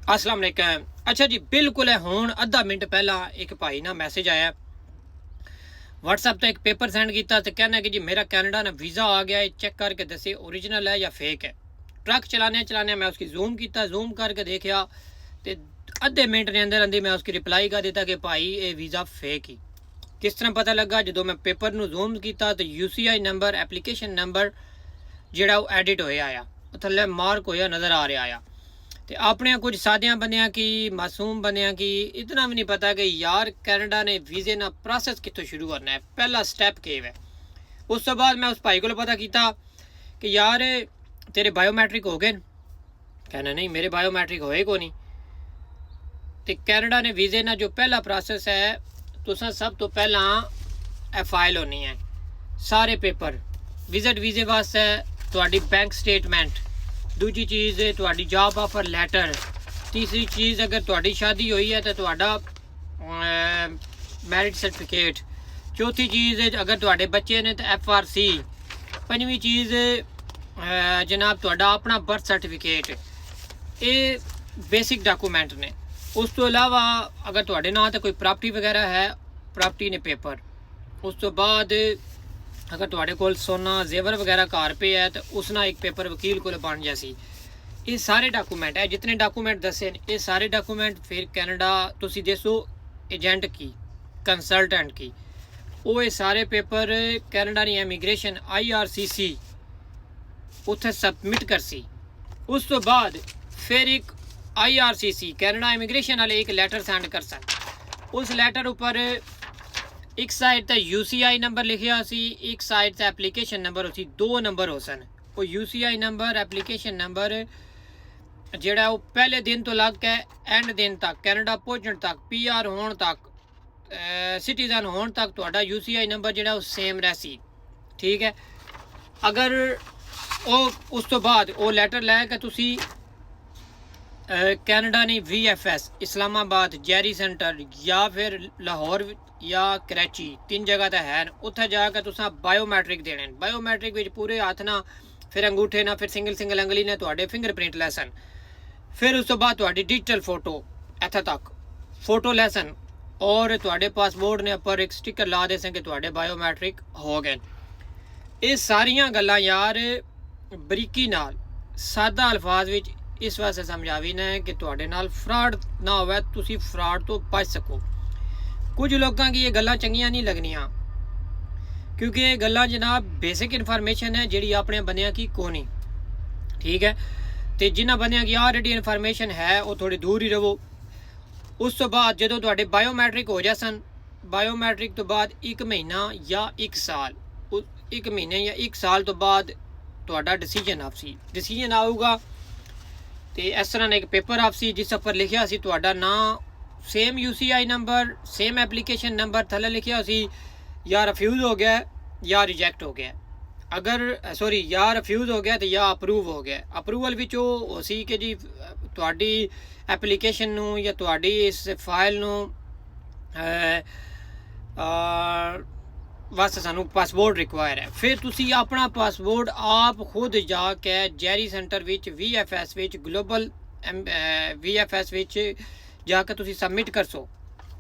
अस्सलाम वालेकुम। अच्छा जी, बिल्कुल है हुण अद्धा मिनट पहला एक भाई ना मैसेज आया व्हाट्सएप तो एक पेपर सेंड किया तो कहना कि जी मेरा कैनेडा ना वीज़ा आ गया है, चेक करके दसे ओरिजिनल है या फेक है। ट्रक चलाने चलाने मैं उसकी जूम किया, जूम करके देखा तो अद्धे मिनट के अंदर अंदर मैं उसकी रिप्लाई कर दिता कि भाई ये वीज़ा फेक ही। किस तरह पता लगा, जो मैं पेपर में जूम किया तो UCI नंबर एप्लीकेशन नंबर जोड़ा एडिट होया आया, थले मार्क होया नज़र आ रहा आया। तो अपने कुछ सादिया बंदियां की मासूम बंदियां की इतना भी नहीं पता कि यार कैनेडा ने वीज़े ना प्रोसेस कितों शुरू करना है, पहला स्टैप केव है। उस तो बाद मैं उस भाई को पता किया कि यार तेरे बायोमैट्रिक हो गए। कहना नहीं मेरे बायोमैट्रिक होए को नहीं। तो कैनेडा ने वीज़े ना जो पहला प्रोसेस है, तुसा सब तो पहला फाइल होनी है सारे पेपर। विजिट वीज़े वास्ते तुहाडी बैंक स्टेटमेंट, दूजी चीज़ तुहाडी जॉब ऑफर लैटर, तीसरी चीज़ अगर तुहाडी शादी हुई है तो तुहाडा मैरिज सर्टिफिकेट, चौथी चीज़ अगर तुहाडे बच्चे ने तो FRC, पंजवीं चीज़ जनाब तुहाडा अपना बर्थ सर्टिफिकेट। ये बेसिक डॉक्यूमेंट ने। उस तो इलावा अगर तुहाडे नाम तो कोई प्रॉपर्टी वगैरह है, प्रॉपर्टी ने पेपर। उस तो बाद अगर तुहाडे कोल सोना जेवर वगैरह घर पे है तो उसना एक पेपर वकील को बन जैसी। ये सारे डॉक्यूमेंट है, जितने डॉक्यूमेंट दसे ये सारे डॉक्यूमेंट फिर कैनेडा तुसी दसो एजेंट की, कंसल्टेंट की, वो ये सारे पेपर कैनेडा की इमीग्रेशन IRCC उत्थे सबमिट करसी। उस तो बाद फिर एक IRCC कैनेडा इमीग्रेशन वाले एक लैटर सेंड कर सन। उस लैटर ऊपर एक साइड तो UCI नंबर लिखा सी, एक साइड तो एप्लीकेशन नंबर हो सी, 2 नंबर हो सन। वो UCI नंबर एप्लीकेशन नंबर जेड़ा वो पहले दिन तो लग के एंड दिन तक, कैनेडा पहुँचने तक, PR होने तक, सिटीजन होने तक तुहाडा UCI नंबर जेड़ा वो सेम रहसी। ठीक है। अगर वो उस तो बाद वो लैटर लैके तुसी कैनेडा ने VFS इस्लामाबाद, जेरी सेंटर या फिर लाहौर या कराची, 3 जगह तो है, उत्थे जाकर तुसा बायोमैट्रिक देने। बायोमैट्रिक विच पूरे हाथ ना, फिर अंगूठे ना, फिर सिंगल सिंगल अंगली ने तुहाडे फिंगरप्रिंट लैसन। फिर उस तो बाद तुहाडी डिजिटल फोटो इत्थे तक फोटो लैसन और तुहाडे पासपोर्ट ने ऊपर एक स्टिकर ला दे सन कि तुहाडे बायोमैट्रिक हो गए। ये सारियां गल्लां यार बरीकी नाल सादा अल्फाज विच इस वास्ते समझावी ने कि तुहाडे नाल फ्रॉड ना होवे, तुसी फ्रॉड तो बच सको। कुछ लोगों की ये गल्लां चंगियां नहीं लगनियां, क्योंकि ये गल्लां जनाब बेसिक इन्फॉर्मेशन है जिहड़ी अपने बंदियां की कोनी। ठीक है। तो जिन्हां बंदियां की ऑलरेडी इन्फॉर्मेशन है वो थोड़ी दूर ही रहो। उस तो बाद जो तुहाडे बायोमैट्रिक हो जासन, बायोमैट्रिक तो बाद 1 महीना या 1 साल, 1 महीने या 1 साल तो बाद तुहाडा डिसीजन आपसी, डिसीजन आऊगा तो इस तरह एक पेपर आपसी जिस पर लिखा सी तुहाडा नाम, same UCI number, same application number, थले लिखा सी या रिफ्यूज़ हो गया या रिजेक्ट हो गया। अगर सॉरी या रिफ्यूज़ हो गया तो या अप्रूव हो गया। अप्रूवल विच हो सी कि जी तुहाडी एप्लीकेशन नू या तुहाडी इस फाइल नू वास्ते सानू पासपोर्ट रिक्वायर है। फिर तुसी अपना पासपोर्ट आप खुद जाके Jerry centre which VFS which global VFS विच जाकर तुसी सबमिट कर सो।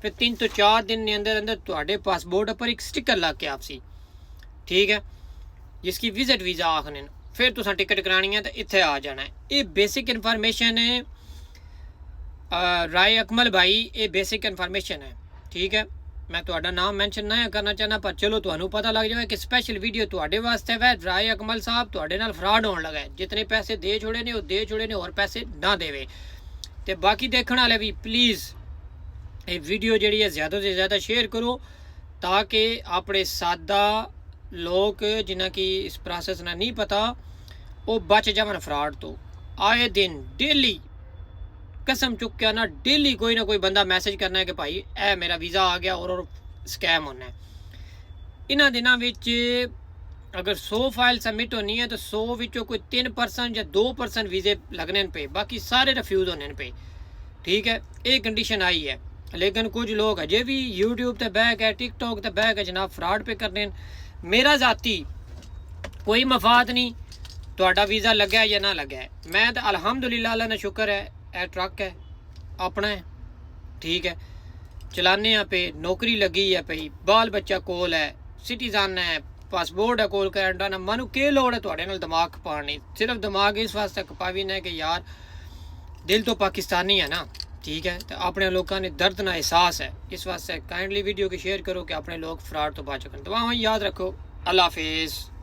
फिर 3 तो 4 दिन के अंदर अंदर तुहाडे पासपोर्ट पर एक स्टिकर ला के आपसी, ठीक है, जिसकी विजिट वीज़ा आखने। फिर तुसा टिकट करानी है तो इत्थे आ जाना है। ये बेसिक इन्फॉर्मेशन है राय अकमल भाई, ये बेसिक इन्फॉर्मेशन है। ठीक है। मैं तुहाडा नाम मैंशन नहीं करना चाहना, पर चलो तुहानू पता लग जाए कि स्पैशल वीडियो तुहाडे वास्ते है। राय अकमल साहब तुहाडे नाल फ्रॉड होने लगा है, जितने पैसे दे छोड़े ने वो दे छोड़े ने और पैसे ना देवे। तो बाकी देखने वाले भी प्लीज़ ये वीडियो जी है ज़्यादा से ज़्यादा शेयर करो, ताकि अपने सादा लोग जिन्हें कि इस प्रोसेस ना नहीं पता वो बच जावन फ्रॉड तो। आए दिन डेली कसम चुक के ना डेली कोई ना कोई बंदा मैसेज करना है कि भाई ए मेरा वीज़ा आ गया और स्कैम होना है। इन्होंने दिनों विच अगर 100 फाइल सबमिट होनी है तो 100 विचों कोई 3% या 2% वीज़े लगने पे, बाकी सारे रिफ्यूज़ होने पे। ठीक है। ये कंडीशन आई है। लेकिन कुछ लोग अजे भी यूट्यूब ते बैक है, टिकटॉक ते बैक है जनाब फ्रॉड पे करने। मेरा जाती कोई मफाद नहीं तुहाडा वीज़ा लग्या या ना लग्या है। मैं तो अलहमदुलिल्लाह अल्लाह ने शुक्र है ए ट्रक है, ਆਪਣਾ है, ठीक है, चलाने पे नौकरी लगी है पई, बाल बच्चा कोल है, सिटीजन है, पासपोर्ट है कोल कैनेडा ना, मानू के लोड़ है तुहाडे नाल दिमाग खपाने, सिर्फ दिमाग इस वास्ते खपावी ने कि यार दिल तो पाकिस्तानी है ना, ठीक है, तो अपने लोगों ने दर्द ना एहसास है, इस वास्ते काइंडली वीडियो की शेयर करो कि अपने लोग फ्रॉड तो बच सकन। दुआएं याद रखो, अल्लाह हाफिज़।